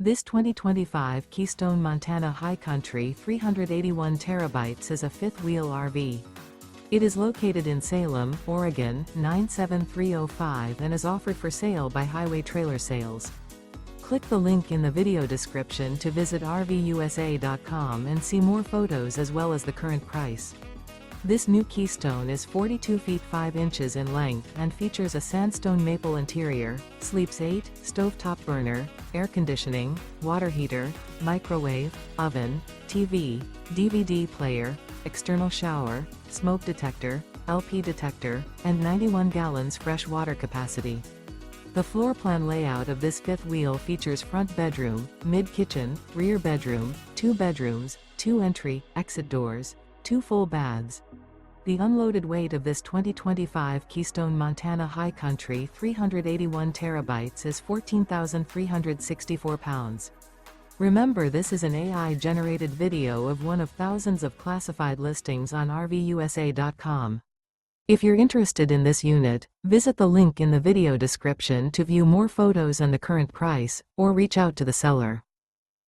This 2025 Keystone Montana High Country 381 terabytes is a fifth-wheel RV. It is located in Salem, Oregon, 97305 and is offered for sale by Highway Trailer Sales. Click the link in the video description to visit RVUSA.com and see more photos as well as the current price. This new Keystone is 42 feet 5 inches in length and features a sandstone maple interior, sleeps 8, stovetop burner, air conditioning, water heater, microwave, oven, TV, DVD player, external shower, smoke detector, LP detector, and 91 gallons fresh water capacity. The floor plan layout of this fifth wheel features front bedroom, mid-kitchen, rear bedroom, 2 bedrooms, 2 entry/exit doors, 2 full baths. The unloaded weight of this 2025 Keystone Montana High Country 381 terabytes is 14,364 pounds. Remember, this is an AI-generated video of one of thousands of classified listings on RVUSA.com. If you're interested in this unit, visit the link in the video description to view more photos and the current price, or reach out to the seller.